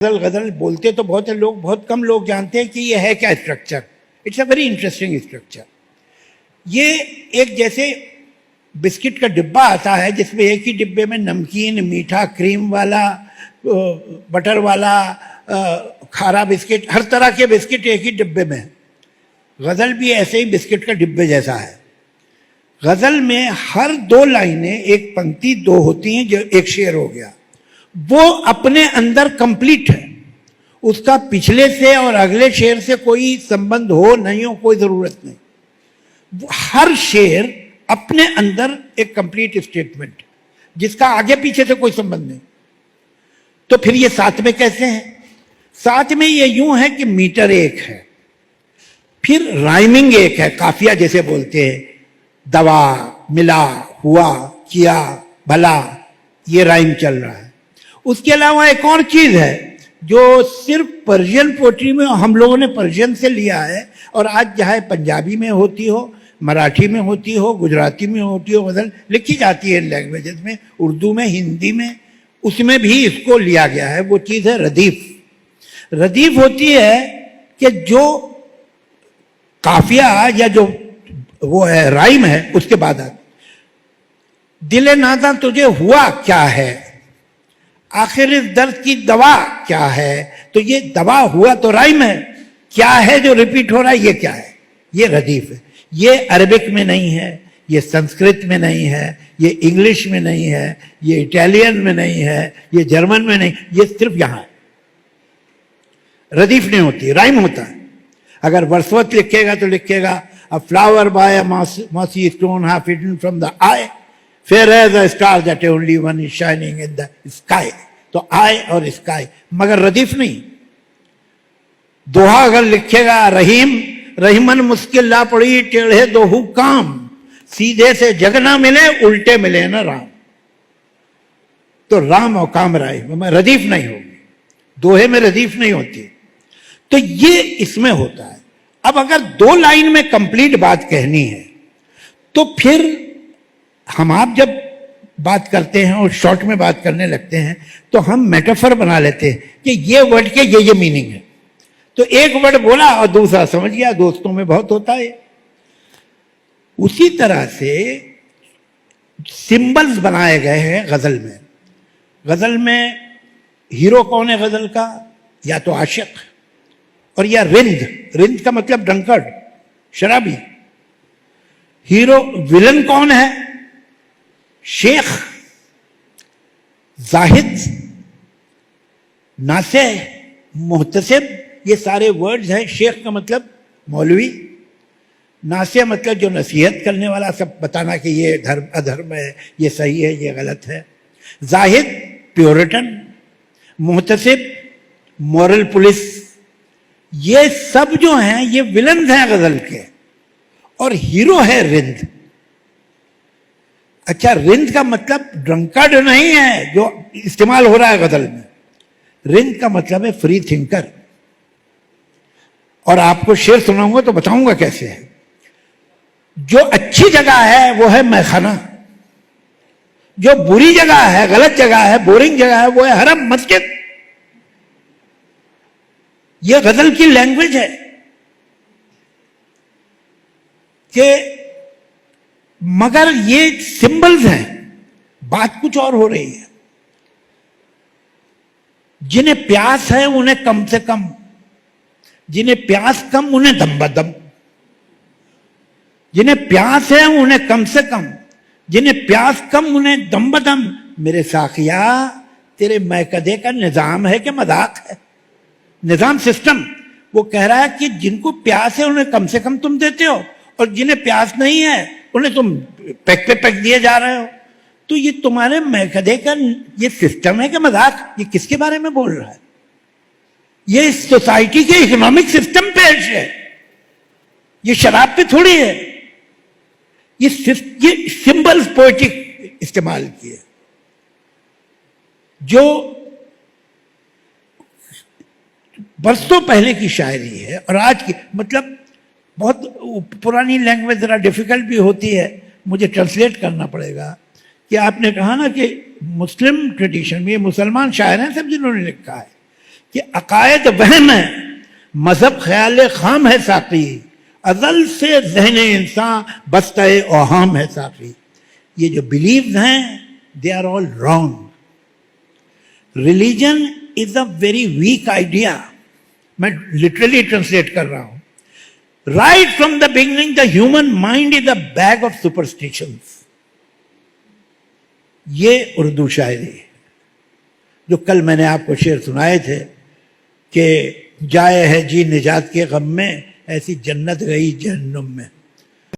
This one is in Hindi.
गजल गजल बोलते तो बहुत है लोग, बहुत कम लोग जानते हैं कि ये है क्या structure. It's a very interesting structure. ये एक जैसे बिस्किट का डिब्बा आता है जिसमें एक ही डिब्बे में नमकीन, मीठा, क्रीम वाला, बटर वाला, खारा बिस्किट, हर तरह के बिस्किट एक ही डिब्बे में। गजल भी ऐसे ही बिस्किट का डिब्बे जैसा है। गजल में हर दो लाइनें, एक पंक्ति दो होती हैं, जो एक शेर हो गया, वो अपने अंदर कंप्लीट है। उसका पिछले से और अगले शेर से कोई संबंध हो नहीं हो, कोई जरूरत नहीं। हर शेर अपने अंदर एक कंप्लीट स्टेटमेंट, जिसका आगे पीछे से कोई संबंध नहीं। तो फिर ये साथ में कैसे है? साथ में ये यूं है कि मीटर एक है, फिर राइमिंग एक है, काफिया जैसे बोलते हैं, दवा, मिला, हुआ, किया, भला, ये राइम चल रहा है। उसके अलावा एक और चीज है जो सिर्फ पर्शियन पोट्री में हम लोगों ने पर्शियन से लिया है, और आज चाहे पंजाबी में होती हो, मराठी में होती हो, गुजराती में होती हो, गजल लिखी जाती है इन लैंग्वेजेस में, उर्दू में, हिंदी में, उसमें भी इसको लिया गया है। वो चीज है रदीफ। रदीफ होती है कि जो काफिया या जो वो है राइम है, उसके बाद दिले नादा तुझे हुआ क्या है, आखिर इस दर्द की दवा क्या है। तो ये दवा हुआ तो राइम है, क्या है जो रिपीट हो रहा है, ये क्या है? ये रदीफ है। ये अरबिक में नहीं है, ये संस्कृत में नहीं है, ये इंग्लिश में नहीं है, ये इटालियन में नहीं है, ये जर्मन में नहीं, ये सिर्फ यहां है। रदीफ नहीं होती, राइम होता है। अगर वर्सवर्थ लिखेगा तो लिखेगा a flower by a mossy stone half hidden from the eye, fair as a star that only one is shining in the sky. तो आई और स्काई, मगर रदीफ नहीं। दोहा अगर लिखेगा रहीम, रहीमन मुश्किल ला पड़ी टेढ़े दोहू काम, सीधे से जग ना मिले उल्टे मिले ना राम। तो राम और काम राय में रदीफ नहीं होगी, दोहे में रदीफ नहीं होती। तो ये इसमें होता है। अब अगर दो लाइन में कंप्लीट बात कहनी है तो फिर हम आप जब बात करते हैं और शॉर्ट में बात करने लगते हैं तो हम मेटाफर बना लेते हैं कि ये वर्ड के ये मीनिंग है। तो एक वर्ड बोला और दूसरा समझ गया, दोस्तों में बहुत होता है। उसी तरह से सिंबल्स बनाए गए हैं गजल में। गजल में हीरो कौन है गजल का? या तो आशिक, और या रिंद। रिंद का मतलब ड्रंकर्ड, शराबी। हीरो विलन कौन है? शेख, जाहिद, नासे, मुहतसिब, ये सारे वर्ड्स हैं। शेख का मतलब मौलवी, नासे मतलब जो नसीहत करने वाला, सब बताना कि ये धर्म अधर्म है, ये सही है, ये गलत है। जाहिद प्योरिटन, मुहतसिब मॉरल पुलिस। ये सब जो हैं ये विलन हैं गजल के, और हीरो है रिंद। अच्छा, रिंद का मतलब ड्रंकर्ड नहीं है जो इस्तेमाल हो रहा है गजल में। रिंद का मतलब है फ्री थिंकर। और आपको शेर सुनाऊंगा तो बताऊंगा कैसे है। जो अच्छी जगह है वो है मैखाना, जो बुरी जगह है, गलत जगह है, बोरिंग जगह है, वो है हरम, मस्जिद। ये गजल की लैंग्वेज है कि, मगर ये सिंबल्स हैं, बात कुछ और हो रही है। जिन्हें प्यास है उन्हें कम से कम, जिन्हें प्यास कम उन्हें दम बदम, जिन्हें प्यास है उन्हें कम से कम, जिन्हें प्यास कम उन्हें दम बदम। मेरे साखिया तेरे मैकदे का निजाम है कि मजाक है? निजाम, सिस्टम। वो कह रहा है कि जिनको प्यास है उन्हें कम से कम तुम देते हो, और जिन्हें प्यास नहीं है उन्हें तुम पैक पे पैक दिए जा रहे हो। तो ये तुम्हारे मैकदे का ये सिस्टम है कि मजाक? ये किसके बारे में बोल रहा है? ये इस सोसाइटी के इकोनॉमिक सिस्टम पे है, ये शराब पे थोड़ी है। ये सिंबल्स पोएटिक इस्तेमाल किए, जो बरसों पहले की शायरी है और आज की, मतलब बहुत पुरानी लैंग्वेज, जरा डिफिकल्ट भी होती है, मुझे ट्रांसलेट करना पड़ेगा। कि आपने कहा ना कि मुस्लिम ट्रेडिशन में, मुसलमान शायर हैं सब जिन्होंने लिखा है कि अकायद वहम है, मजहब ख्याल खाम है साकी, अजल से जहन इंसान बस्ता ओहाम है साकी। ये जो बिलीव्स हैं they are all wrong. Religion is a very weak idea, मैं लिटरली ट्रांसलेट कर रहा हूं। Right from the beginning the human mind is a bag of superstitions. ये उर्दू शायरी है जो कल मैंने आपको शेर सुनाए थे कि जाए है जी निजात के गम में, ऐसी जन्नत गई जहन्नुम में।